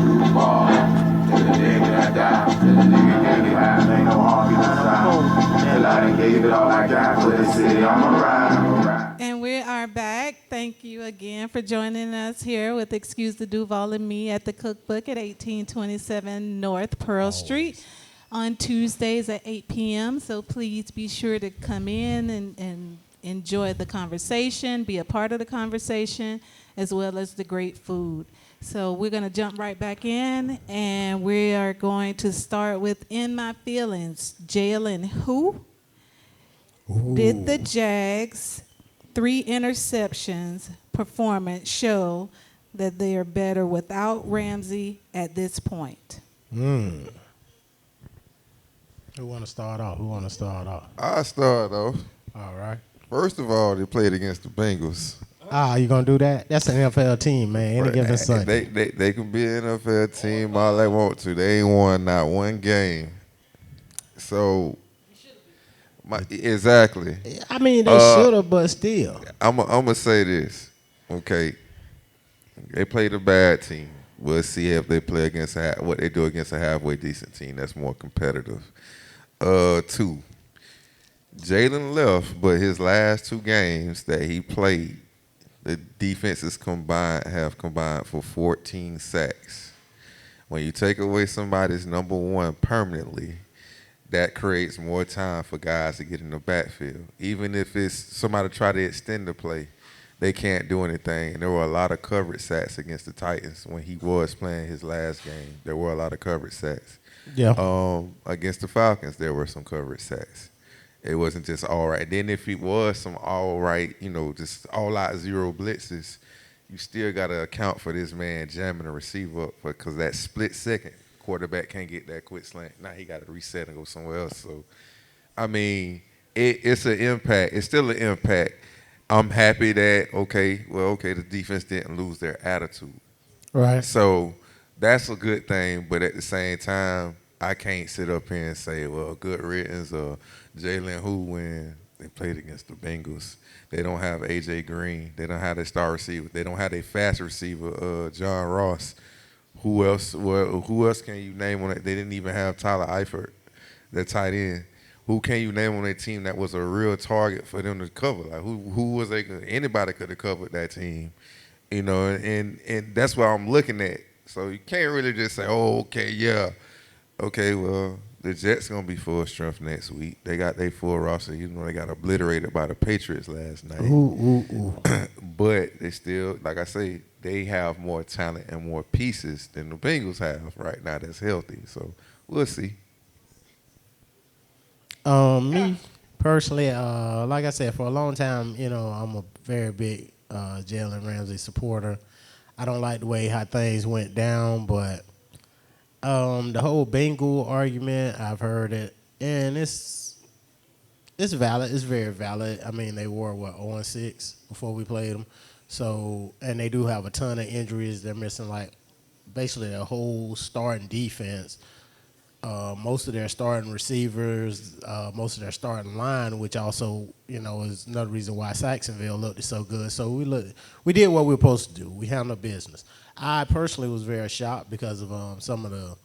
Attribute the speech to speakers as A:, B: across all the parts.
A: Duval, till the day that I die, till the nigga get it high, ain't no harm in the side. Till I done gave it all I got for the city, I'ma ride.
B: And we are back. Thank you again for joining us here with Excuse the Duval and me at the Cookbook at 1827 North Pearl Street on Tuesdays at 8 p.m. So please be sure to come in and enjoy the conversation, be a part of the conversation, as well as the great food. So we're going to jump right back in, and we are going to start with In My Feelings. Jalen who? Did the Jags 3 interceptions performance show that they are better without Ramsey at this point?
C: Who want to start off?
D: I'll start off.
C: All right.
D: First of all, they played against the Bengals.
C: You gonna do that? That's an NFL team, man. Any given Sunday.
D: They can be an NFL team all they want to. They ain't won not one game. So, exactly.
C: I mean, they should have, but still.
D: I'm gonna say this. Okay, they played a bad team. We'll see if they play against what they do against a halfway decent team that's more competitive. 2. Jalen left, but his last 2 games that he played, the defenses have combined for 14 sacks. When you take away somebody's number one permanently, that creates more time for guys to get in the backfield. Even if it's somebody try to extend the play, they can't do anything. And there were a lot of coverage sacks against the Titans when he was playing his last game. There were a lot of coverage sacks.
C: Yeah.
D: Against the Falcons, there were some coverage sacks. It wasn't just all right. Then if it was some all right, just all out zero blitzes, you still got to account for this man jamming the receiver up because that split second, quarterback can't get that quick slant. Now he got to reset and go somewhere else. So, I mean, it's an impact. It's still an impact. I'm happy that, the defense didn't lose their attitude.
C: Right.
D: So that's a good thing. But at the same time, I can't sit up here and say, well, good riddance or Jalen who when they played against the Bengals. They don't have A.J. Green. They don't have their star receiver. They don't have their fast receiver, John Ross. Who else? Well, who else can you name on it? They didn't even have Tyler Eifert, their tight end. Who can you name on their team that was a real target for them to cover? Like who was they? Anybody could have covered that team, and that's what I'm looking at. So you can't really just say, well, the Jets gonna be full strength next week. They got their full roster. They got obliterated by the Patriots last night. But they still, like I say, they have more talent and more pieces than the Bengals have right now. That's healthy. So we'll see.
C: Me personally, like I said, for a long time, I'm a very big Jalen Ramsey supporter. I don't like the way how things went down, but the whole Bengal argument, I've heard it, and it's valid. It's very valid. I mean, they were 0-6 before we played them, so and they do have a ton of injuries. They're missing basically their whole starting defense. Most of their starting receivers, most of their starting line, which also, is another reason why Saxonville looked so good. So we did what we were supposed to do. We handled business. I personally was very shocked because of some of the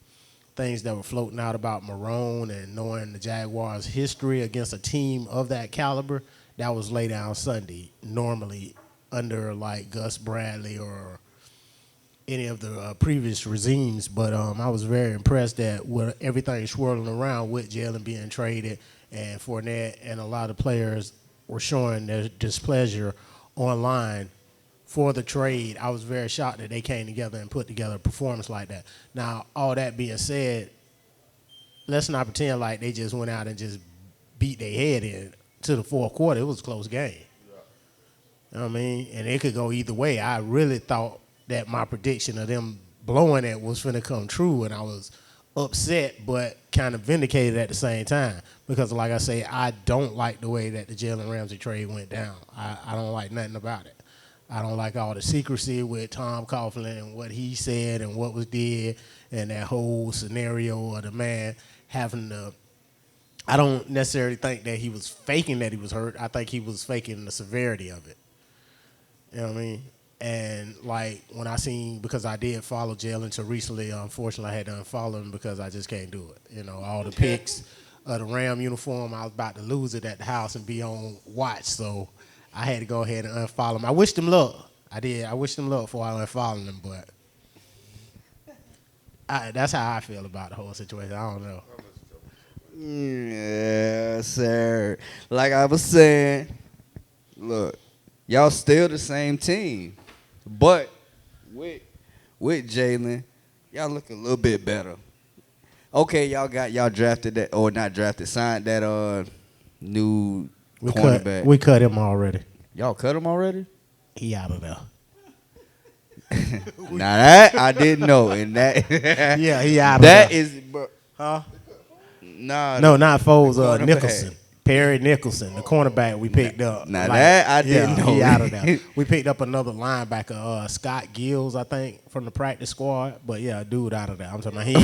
C: things that were floating out about Marone and knowing the Jaguars' history against a team of that caliber. That was laid down Sunday, normally under Gus Bradley or any of the previous regimes, but I was very impressed that with everything swirling around with Jalen being traded and Fournette and a lot of players were showing their displeasure online for the trade. I was very shocked that they came together and put together a performance like that. Now, all that being said, let's not pretend like they just went out and just beat their head in to the fourth quarter. It was a close game. You know what I mean? And it could go either way. I really thought that my prediction of them blowing it was finna come true, and I was upset but kind of vindicated at the same time because, like I say, I don't like the way that the Jalen Ramsey trade went down. I don't like nothing about it. I don't like all the secrecy with Tom Coughlin and what he said and what was did and that whole scenario of the man having to – I don't necessarily think that he was faking that he was hurt. I think he was faking the severity of it. You know what I mean? And like when I seen, because I did follow Jalen until recently, unfortunately I had to unfollow him because I just can't do it. You know, all the pics of the Ram uniform, I was about to lose it at the house and be on watch, so I had to go ahead and unfollow him. I wished him luck. I did. I wished him luck before I unfollowed him, but that's how I feel about the whole situation. I don't know.
E: Yeah, sir. Like I was saying, look, y'all still the same team, but with Jalen, y'all look a little bit better. Okay, y'all drafted that, or not drafted, signed that new cornerback.
C: We cut him already.
E: Y'all cut him already?
C: He out of there.
E: Now that I didn't know, and that
C: Yeah, he out of there.
E: that is, bro.
C: Huh?
E: Nah,
C: No, not Foles.
E: cornerback.
C: Nicholson. Perry Nicholson, the cornerback we picked up.
E: Now that I didn't know.
C: He out of there. We picked up another linebacker, Scott Gills, I think, from the practice squad. But yeah, dude out of there. I'm talking about he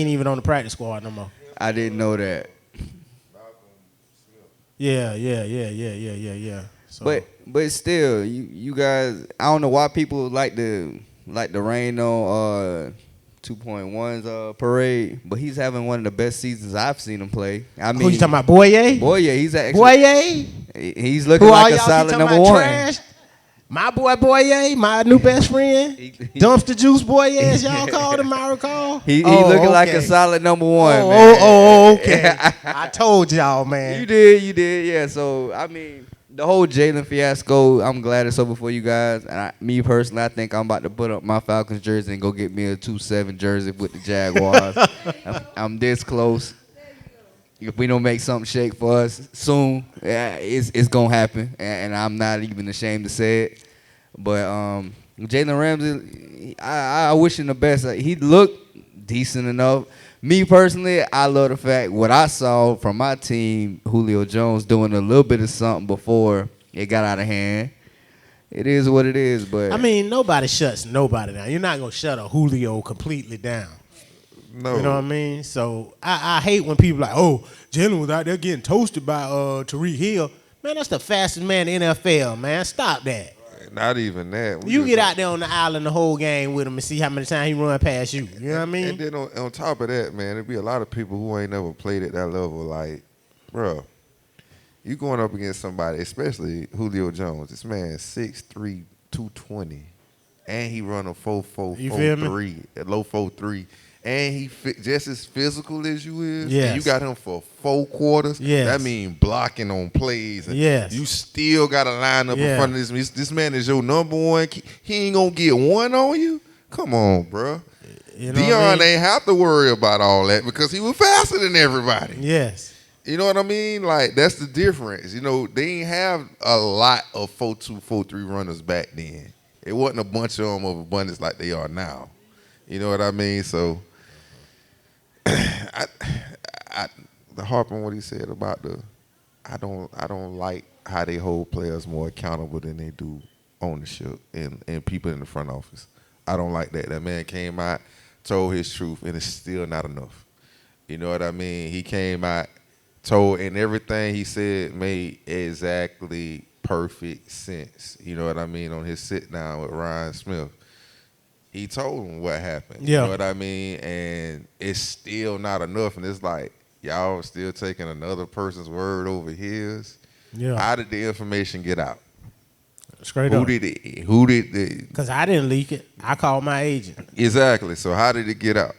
C: ain't even on the practice squad no more.
E: I didn't know that.
C: Yeah. So,
E: But still, you guys, I don't know why people like to rain on 2.1's parade, but he's having one of the best seasons I've seen him play. I mean,
C: who you talking about, Boye?
E: Boye, he's actually
C: Boye?
E: he's looking
C: Who all
E: like a
C: y'all
E: solid
C: keep
E: number
C: talking about
E: one.
C: trash? My boy Boye, my new best friend, Dumpster Juice Boye, as y'all called him, I recall.
E: He looking like a solid number one, man.
C: Okay. I told y'all, man.
E: You did, yeah. So I mean, the whole Jalen fiasco, I'm glad it's over for you guys. And me personally, I think I'm about to put up my Falcons jersey and go get me a 2-7 jersey with the Jaguars. I'm this close. If we don't make something shake for us soon, it's gonna happen, and I'm not even ashamed to say it. But Jalen Ramsey, I wish him the best. He looked decent enough. Me personally, I love the fact what I saw from my team, Julio Jones doing a little bit of something before it got out of hand. It is what it is, but
C: I mean, nobody shuts nobody down. You're not gonna shut a Julio completely down.
D: No.
C: You know what I mean? So I hate when people like, oh, Jalen was out there getting toasted by Tariq Hill. Man, that's the fastest man in the NFL, man. Stop that.
D: Not even that.
C: You get out there on the island the whole game with him and see how many times he run past you. You know what I mean?
D: And then on top of that, man, there'd be a lot of people who ain't never played at that level. Like, bro, you going up against somebody, especially Julio Jones. This man 6'3", 220, and he run a 4.4,
C: You feel me?
D: 4.3, a low 4.3. And he just as physical as you is.
C: Yes.
D: And you got him for 4 quarters.
C: Yes.
D: That mean blocking on plays. And
C: Yes.
D: you still got to line up
C: Yeah.
D: in front of this. This man is your number one. He ain't going to get one on you? Come on, bro.
C: You know what I
D: Dion
C: mean?
D: ain't have to worry about all that because he was faster than everybody.
C: Yes.
D: You know what I mean? Like, that's the difference. You know, they ain't have a lot of 4.2, 4.3 runners back then. It wasn't a bunch of them of abundance like they are now. You know what I mean? So, the harp on what he said about I don't like how they hold players more accountable than they do ownership and people in the front office. I don't like that. That man came out, told his truth, and it's still not enough. You know what I mean? He came out, told, and everything he said made exactly perfect sense. You know what I mean? On his sit down with Ryan Smith. He told him what happened.
C: Yeah.
D: You know what I mean? And it's still not enough. And it's like, y'all still taking another person's word over his.
C: Yeah.
D: How did the information get out?
C: Straight
D: Who
C: up.
D: did it?
C: Because I didn't leak it. I called my agent.
D: Exactly. So how did it get out?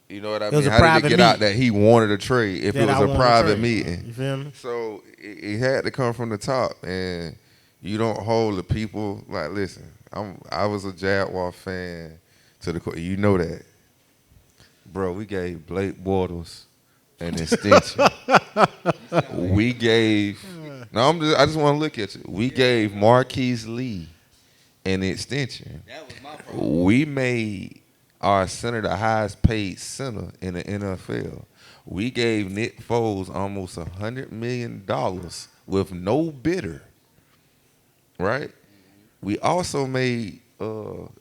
D: You know what I
C: It was
D: mean?
C: a
D: How did it
C: private
D: get out
C: meeting.
D: that he wanted a trade if
C: That
D: it was
C: I
D: a
C: wanted to
D: private
C: trade.
D: meeting?
C: You feel me?
D: So it had to come from the top, and you don't hold the people like. Listen, I was a Jaguar fan to the core. You know that, bro. We gave Blake Bortles an extension. We gave. No, I just want to look at you. We gave Marquise Lee an extension.
E: that was my problem.
D: We made our center the highest paid center in the NFL. We gave Nick Foles almost $100 million with no bidder. Right? We also made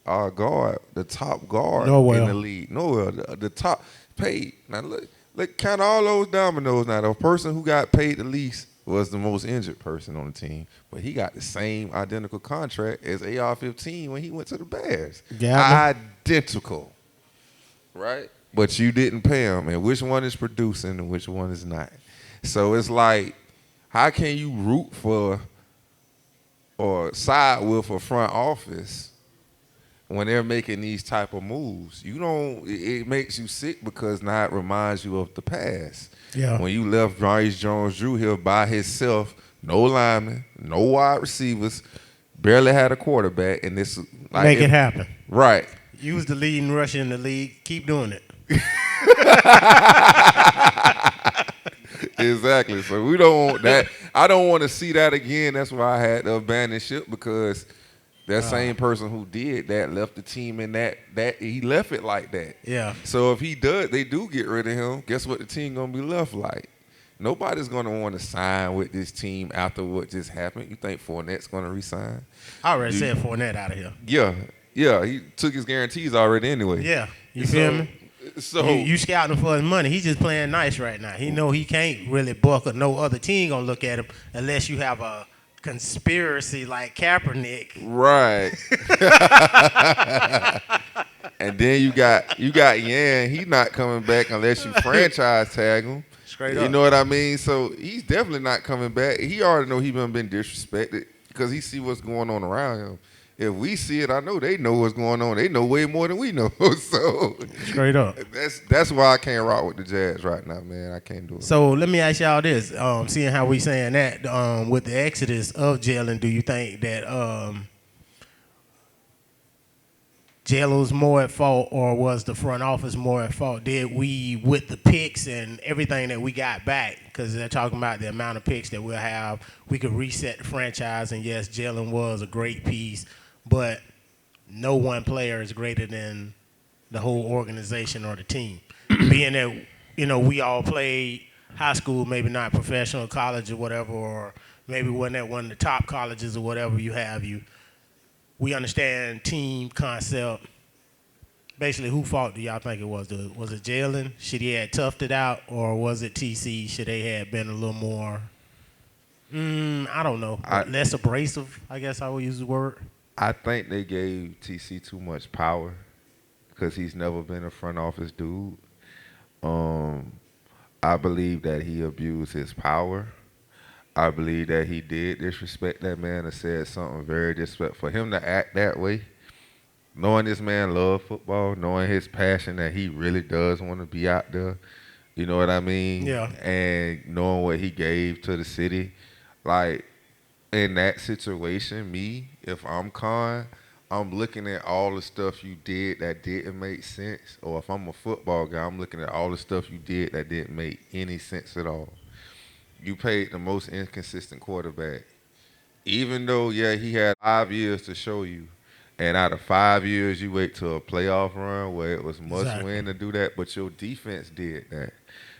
D: our guard the top guard
C: Noel.
D: in the league. Noel, the top paid. Now look, count all those dominoes. Now the person who got paid the least was the most injured person on the team, but he got the same identical contract as AR-15 when he went to the Bears. Identical, right? But you didn't pay him, and which one is producing and which one is not? So it's like, how can you root for or side with a front office when they're making these type of moves? You don't. It makes you sick because now it reminds you of the past.
C: Yeah.
D: When you left Bryce Jones-Drew here by himself, no linemen, no wide receivers, barely had a quarterback, and this like
C: Make it happen.
D: Right.
C: Use the leading rusher in the league. Keep doing it.
D: Exactly. So we don't want that. I don't want to see that again. That's why I had to abandon ship, because that same person who did that left the team in that he left it like that.
C: Yeah.
D: So if they do get rid of him, guess what the team gonna be left like? Nobody's gonna want to sign with this team after what just happened. You think Fournette's gonna resign?
C: I already said Fournette out of here.
D: Yeah. He took his guarantees already anyway.
C: Yeah. You feel me?
D: So
C: you scouting for his money. He's just playing nice right now. He know he can't really buck, or no other team gonna look at him unless you have a conspiracy like Kaepernick.
D: Right. And then you got Yan. He's not coming back unless you franchise tag him.
C: Straight
D: You
C: up.
D: know what I mean? So he's definitely not coming back. He already know he's been disrespected because he see what's going on around him. If we see it, I know they know what's going on. They know way more than we know. So
C: Straight up.
D: that's why I can't rock with the Jazz right now, man. I can't do it.
C: So let me ask y'all this: seeing how we saying that with the exodus of Jalen, do you think that Jalen was more at fault, or was the front office more at fault? Did we, with the picks and everything that we got back, because they're talking about the amount of picks that we'll have, we could reset the franchise, and yes, Jalen was a great piece, but no one player is greater than the whole organization or the team. Being that, we all played high school, maybe not professional, college or whatever, or maybe wasn't at one of the top colleges or whatever we understand team concept. Basically, whose fault do y'all think it was? Was it Jalen? Should he have toughed it out, or was it TC? Should they have been a little more, I don't know, less abrasive, I guess I would use the word?
D: I think they gave TC too much power because he's never been a front office dude. I believe that he abused his power. I believe that he did disrespect that man and said something very disrespectful. For him to act that way, knowing this man loved football, knowing his passion that he really does want to be out there, you know what I mean?
C: Yeah.
D: And knowing what he gave to the city, like in that situation, me, if I'm Khan, I'm looking at all the stuff you did that didn't make sense. Or if I'm a football guy, I'm looking at all the stuff you did that didn't make any sense at all. You paid the most inconsistent quarterback. Even though, he had 5 years to show you. And out of 5 years, you wait to a playoff run where it was must win to do that. But your defense did that.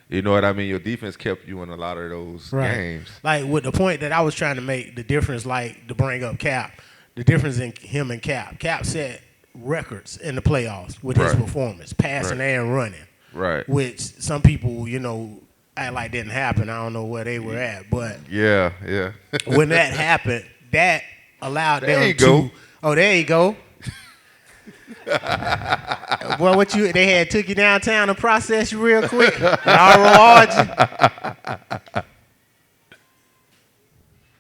D: You know what I mean? Your defense kept you in a lot of those games.
C: Like with the point that I was trying to make, the difference, like to bring up Cap, the difference in him and Cap. Cap set records in the playoffs with his performance, passing and running.
D: Right.
C: Which some people, act like didn't happen. I don't know where they were at, but
D: Yeah.
C: when that happened, that allowed
D: There
C: them
D: you
C: to.
D: go.
C: Oh, there you go. Well, they had took you downtown to process you real quick. ROR'd you.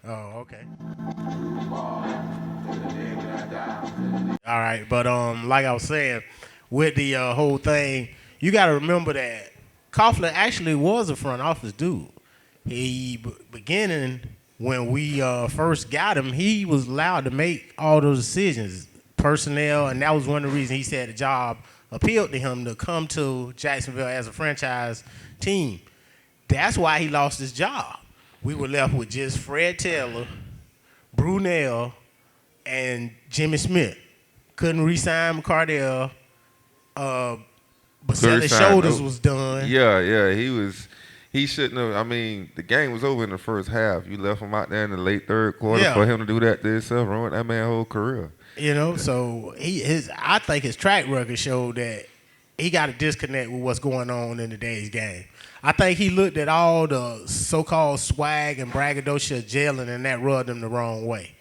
C: Oh, okay. All right, but like I was saying, with the whole thing, you got to remember that Koffler actually was a front office dude. Beginning when we first got him, he was allowed to make all those decisions, personnel, and that was one of the reasons he said the job appealed to him to come to Jacksonville as a franchise team. That's why he lost his job. We were left with just Fred Taylor, Brunell, and Jimmy Smith. Couldn't re-sign McCardell. Baselli's shoulders was done.
D: Yeah, he shouldn't have. I mean, the game was over in the first half. You left him out there in the late third quarter for him to do that to himself, ruined that man's whole career.
C: So I think his track record showed that he got a disconnect with what's going on in today's game. I think he looked at all the so-called swag and braggadocio of Jalen, and that rubbed him the wrong way.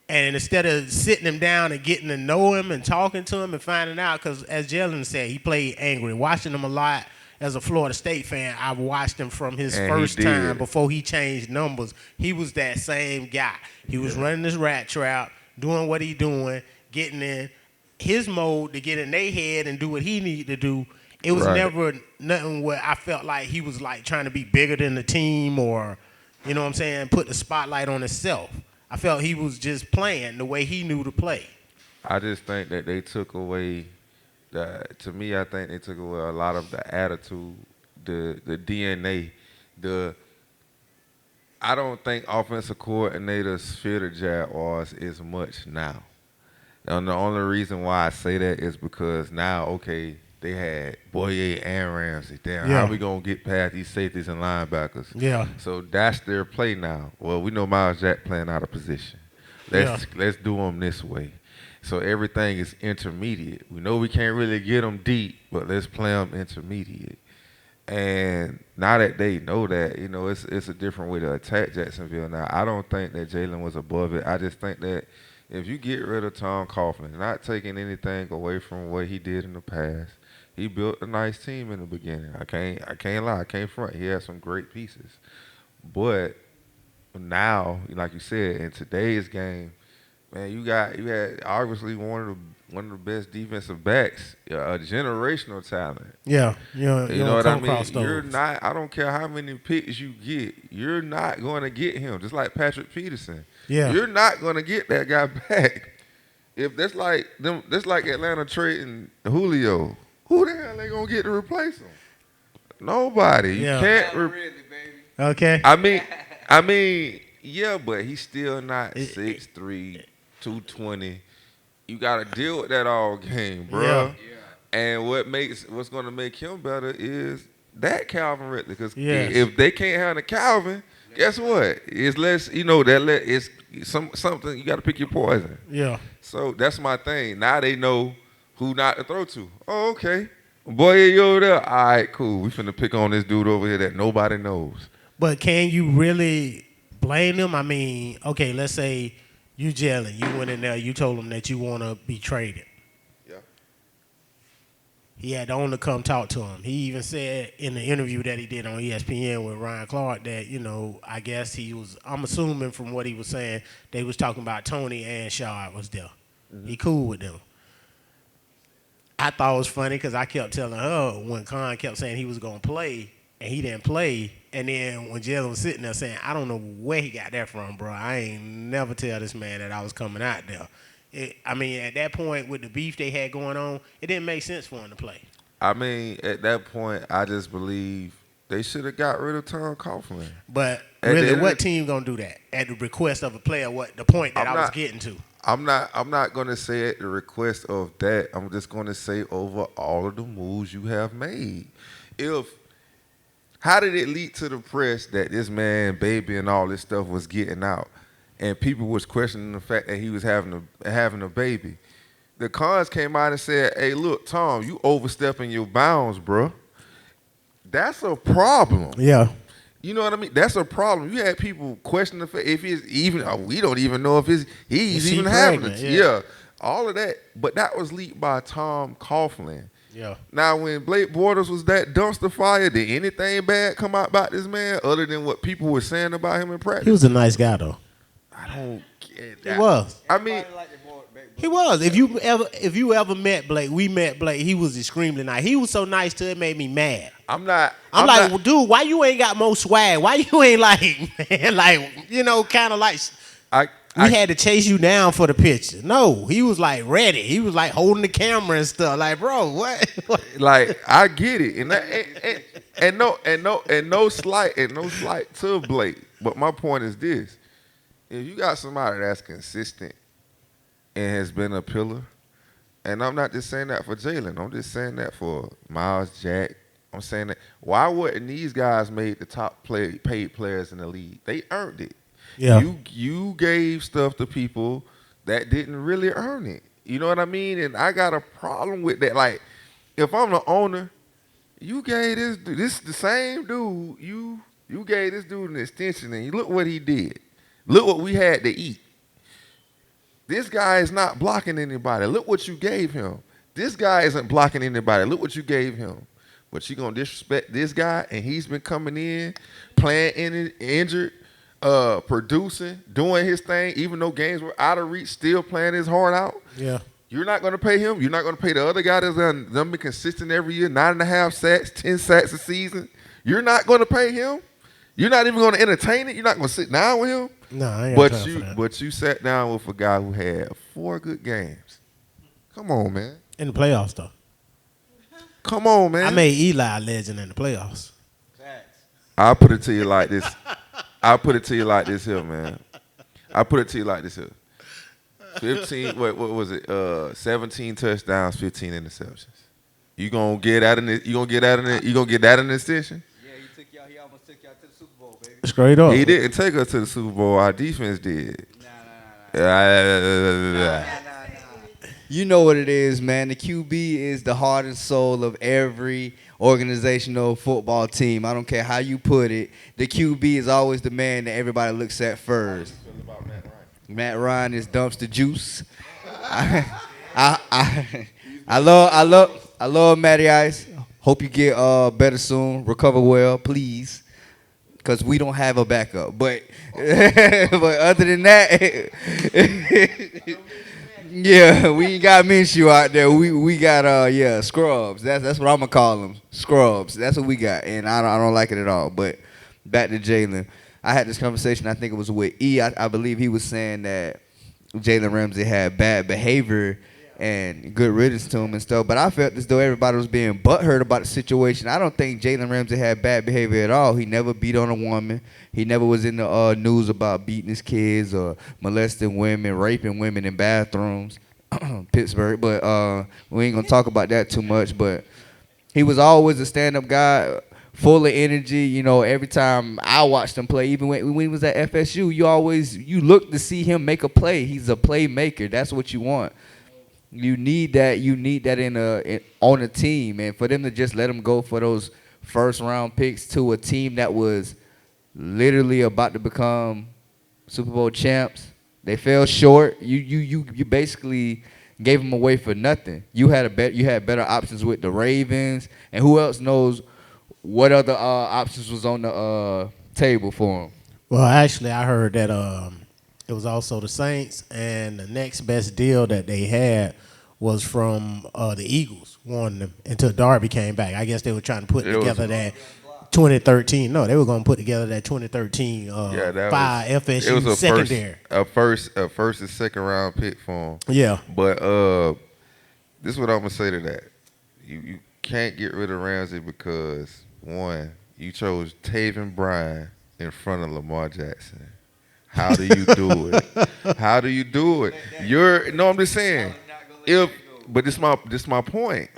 C: And instead of sitting him down and getting to know him and talking to him and finding out, because as Jalen said, he played angry. Watching him a lot as a Florida State fan, I watched him from his first time before he changed numbers. He was that same guy. He was running this rat trap, doing what he doing, getting in his mode to get in their head and do what he needed to do. It was never nothing where I felt like he was like trying to be bigger than the team or, you know what I'm saying, put the spotlight on himself. I felt he was just playing the way he knew to play.
D: I just think that they took away to me, I think they took away a lot of the attitude, the DNA, I don't think offensive coordinators fear the Jaguars as much now. And the only reason why I say that is because now, okay, they had Boyer and Ramsey. Damn, how we going to get past these safeties and linebackers?
C: Yeah.
D: So that's their play now. Well, we know Miles Jack playing out of position. Let's do them this way. So everything is intermediate. We know we can't really get them deep, but let's play them intermediate. And now that they know that, you know, it's a different way to attack Jacksonville now. I don't think that Jalen was above it. I just think that if you get rid of Tom Coughlin, not taking anything away from what he did in the past, he built a nice team in the beginning. I can't lie, I can't front. He had some great pieces. But now, like you said, in today's game, man, you had obviously one of the best defensive backs, a generational talent.
C: Yeah,
D: you know what I mean. You're not. I don't care how many picks you get. You're not going to get him. Just like Patrick Peterson.
C: Yeah,
D: you're not going to get that guy back. If that's like them, that's like Atlanta trading Julio. Who the hell they gonna get to replace him? Nobody. You can't.
C: Okay.
D: I mean, yeah, but he's still not 6'3", 220. You got to deal with that all game, bro.
C: Yeah.
D: And what's going to make him better is that Calvin Ridley. Because if they can't handle Calvin, guess what? It's less, it's something you got to pick your poison.
C: Yeah.
D: So that's my thing. Now they know who not to throw to. Oh, okay. Boy, you over there? All right, cool. We finna pick on this dude over here that nobody knows.
C: But can you really blame them? I mean, okay, let's say you Jalen. You went in there. You told him that you want to be traded.
D: Yeah.
C: He had the owner come talk to him. He even said in the interview that he did on ESPN with Ryan Clark that, I guess I'm assuming from what he was saying, they was talking about Tony and Shaw was there. Mm-hmm. He cool with them. I thought it was funny because I kept telling her when Khan kept saying he was going to play and he didn't play. And then when Jalen was sitting there saying, I don't know where he got that from, bro. I ain't never tell this man that I was coming out there. At that point with the beef they had going on, it didn't make sense for him to play.
D: I mean, at that point, I just believe they should have got rid of Tom Coughlin.
C: But really, what team going to do that? At the request of a player, the point that I was getting to? I'm
D: not going to say at the request of that. I'm just going to say over all of the moves you have made. How did it lead to the press that this man, baby, and all this stuff was getting out, and people was questioning the fact that he was having a baby? The Cons came out and said, "Hey, look, Tom, you overstepping your bounds, bro. That's a problem."
C: Yeah.
D: You know what I mean? That's a problem. You had people question the fact if he's even. We don't even know if he's even having it. Yeah, all of that. But that was leaked by Tom Coughlin.
C: Yeah.
D: Now, when Blake Bortles was that dumpster fire, did anything bad come out about this man other than what people were saying about him in practice?
C: He was a nice guy, though.
D: I don't get that.
C: He was.
D: I mean,
C: he was. If you ever met Blake, we met Blake. He was extremely nice. He was so nice to it made me mad.
D: I'm like,
C: well, dude, why you ain't got more swag? Why you ain't kind of like we had to chase you down for the picture. No, he was like ready. He was like holding the camera and stuff. Like, bro, what?
D: Like, I get it, and no slight to Blake. But my point is this: if you got somebody that's consistent and has been a pillar, and I'm not just saying that for Jalen, I'm just saying that for Miles Jack. I'm saying that why wouldn't these guys made the top paid players in the league? They earned it.
C: Yeah.
D: You gave stuff to people that didn't really earn it. You know what I mean? And I got a problem with that. Like, if I'm the owner, you gave this the same dude, you gave this dude an extension, and you look what he did. Look what we had to eat. This guy is not blocking anybody. Look what you gave him. This guy isn't blocking anybody. Look what you gave him. But you gonna disrespect this guy, and he's been coming in, playing injured, producing, doing his thing, even though games were out of reach, still playing his heart out.
C: Yeah.
D: You're not gonna pay him. You're not gonna pay the other guy that's done been consistent every year, 9.5 sacks, 10 sacks a season. You're not gonna pay him. You're not even gonna entertain it. You're not gonna sit down with him.
C: No, I ain't got time for that.
D: But you sat down with a guy who had 4 good games. Come on, man.
C: In the playoffs, though.
D: Come on, man.
C: I made Eli a legend in the playoffs.
D: I'll put it to you like this. I'll put it to you like this here, man. I'll put it to you like this here. 15, what was it? 17 touchdowns, 15 interceptions. You gonna get out in it? You gonna get out in it? You gonna get that in the extension?
E: Yeah, he almost took y'all to the Super Bowl, baby.
C: Straight up.
D: He didn't take us to the Super Bowl. Our defense did.
E: You know what it is, man. The QB is the heart and soul of every organizational football team. I don't care how you put it. The QB is always the man that everybody looks at first. Matt Ryan is dumpster juice. I love Matty Ice. Hope you get better soon. Recover well, please. Because we don't have a backup. But other than that, yeah, we ain't got Minshew out there. We got scrubs. That's what I'm gonna call them. Scrubs. That's what we got. And I don't like it at all. But back to Jalen. I had this conversation, I think it was with E. I believe he was saying that Jalen Ramsey had bad behavior and good riddance to him and stuff. But I felt as though everybody was being butthurt about the situation. I don't think Jalen Ramsey had bad behavior at all. He never beat on a woman. He never was in the news about beating his kids or molesting women, raping women in bathrooms. Pittsburgh. But we ain't going to talk about that too much. But he was always a stand-up guy. Full of energy, you know. Every time I watched him play, even when he was at FSU, you look to see him make a play. He's a playmaker. That's what you want. You need that. You need that on a team, and for them to just let him go for those first round picks to a team that was literally about to become Super Bowl champs, they fell short. You basically gave them away for nothing. You had better options with the Ravens, and who else knows what other options was on the table for him?
C: Well, actually, I heard that it was also the Saints, and the next best deal that they had was from the Eagles wanting them until Darby came back. I guess they were trying to put together that 2013. No, they were going to put together that 2013 FSU secondary.
D: A first and second round pick for him.
C: Yeah.
D: But this is what I'm gonna say to that. You can't get rid of Ramsey because one, you chose Taven Bryan in front of Lamar Jackson. How do you do it? How do you do it? I'm just saying. But this my point.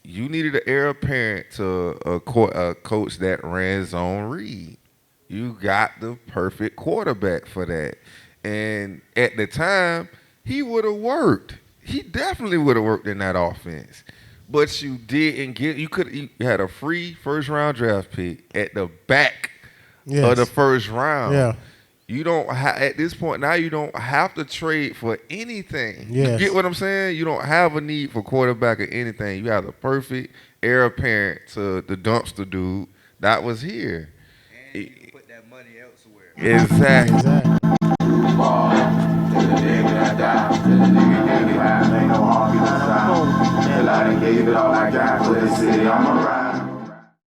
D: You needed an heir apparent to a coach that ran zone read. You got the perfect quarterback for that. And at the time, he would have worked. He definitely would have worked in that offense. But you didn't get. You had a free first round draft pick at the back of the first round.
C: Yeah.
D: You don't at this point now. You don't have to trade for anything.
C: Yes.
D: You get what I'm saying? You don't have a need for quarterback or anything. You have the perfect heir apparent to the dumpster dude that was here.
E: And you can put that money elsewhere.
D: Exactly.
A: Till I done gave it all I got for the city, I'm around.